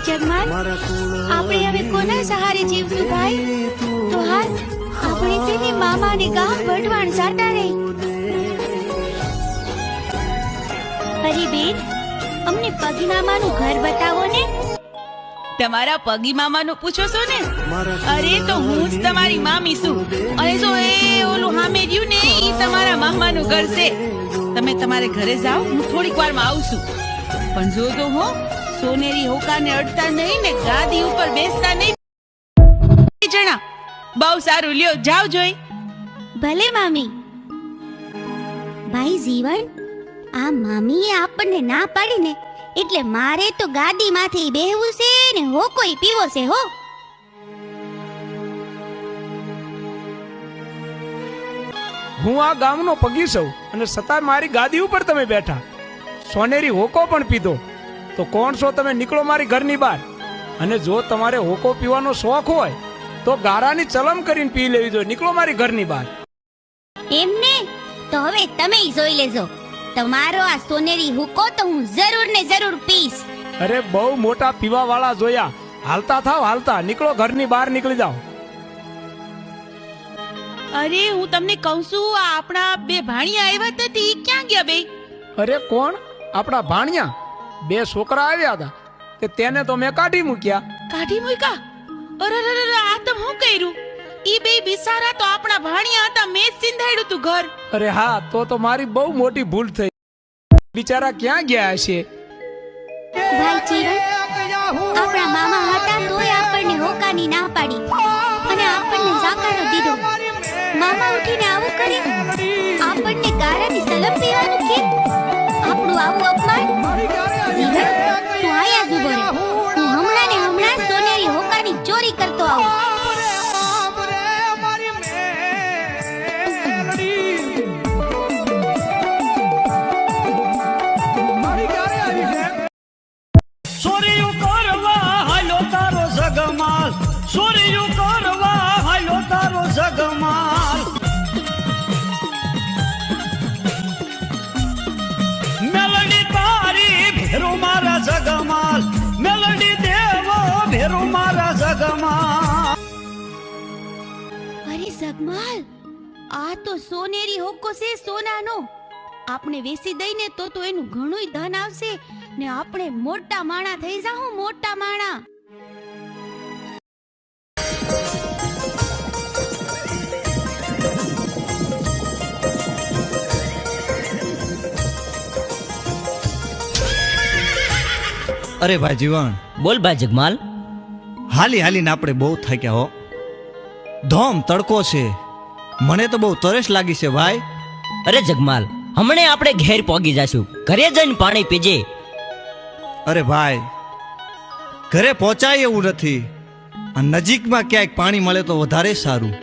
જગમાલ, આપણે હવે કોના સહારે જીવશું ભાઈ? તો હાલ આપણે છે ને મામાને ગામ વઢવાણ જાતા રહી. અરે બેન, અમને પગી મામાનું ઘર બતાવો ને. તમારા પગી મામાનું પૂછો છો ને? અરે તો હું જ તમારી મામી છું, અને જો એ ઓલું સામે રહ્યું ને એ તમારા મામાનું ઘર છે. તમે તમારે ઘરે જાઓ, હું થોડીક વારમાં આવું છું. પણ જોજો હો, સોનેરી હોકાને અડતા નહીં ને ગાદી ઉપર બેસતા નહીં. જણા બહુ સારું, લ્યો જાવ જોઈ. ભલે મામી. ભાઈ જીવન, આ મામીએ આપણને ના પાડી ને એટલે મારે તો ગાદીમાંથી બેહવું છે ને હોકોઈ પીવો છે હો. હું આ ગામનો પગી છું અને છતાં મારી ગાદી ઉપર તમે બેઠા, સોનેરી હોકો પણ પીધો. તો કોણ છો તમે? નીકળો મારી ઘરની બહાર. અને જો તમારે હોકો પીવાનો શોખ હોય તો ગારાની ચલમ કરીને પી લેવી જોઈએ. નીકળો મારી ઘરની બહાર. એમને તો હવે તમે જોઈ લેજો, તમારો આ સોનેરી હુકો તો હું જરૂર ને જરૂર પીશ. અરે બહુ મોટા પીવા વાળા જોયા. હાલતા થાવ, હાલતા નીકળો, ઘરની બહાર નીકળી જાઓ. અરે હું તમને કહું છું, આ આપણા બે ભાણિયા આવ્યા હતા તે ક્યાં ગયા બે? અરે કોણ? આપણા ભાણિયા? બે છોકરા આવ્યા હતા તે તેને તો મેં કાઢી મૂક્યા. કાઢી મૂક્યા? અરે આ તો હું કર્યું? ઈ બે બિચારા તો આપણા ભાણિયા હતા, મેં જ સિંધાડ્યું તું ઘર. અરે હા, તો મારી બહુ મોટી ભૂલ થઈ. બિચારા ક્યાં ગયા હશે? ભાઈ જીવન, આપણા મામા હતા તોય આપણને હોકાની ના પાડી અને આપણને જાકારો દીધો. મામા ઉઠીને આવું કરે, આપણને ગારાની સલમ પીવાનું કે આપણું આવું અપમાન. જીવન, તું આયા જ ઉભો રહે. હું હમણાં ને હમણાં સોનેરી હોકાની ચોરી કરતો આવું. સોરીયું કરવા હાલો તારો જગમાલ, સોરીયું કરવા હાલો તારો જગમાલ. મેલડી તારી ભેરો મારા જગમાલ, મેલડી દેવો ભેરો મારા જગમાલ. અરે જગમાલ, આ તો સોનેરી હોકો છે, સોનાનો. આપણે વેચી દઈને તો એનું ઘણું ધન આવશે ને આપણે મોટા માણા થઈ જાહું, મોટા માણા. અરે ભાઈ જીવન, બોલ ભાઈ જગમાલ. હાલી હાલીને આપણે બહુ થાક્યા હો. ધોમ તડકો છે, મને તો બહુ તરસ લાગી છે ભાઈ. અરે જગમાલ, હમણે આપણે ઘેર પહોંચી જાશું, ઘરે જઈને પાણી પીજે. અરે ભાઈ, ઘરે પહોંચાય એવું નથી. આ નજીકમાં ક્યાંક પાણી મળે તો વધારે સારું.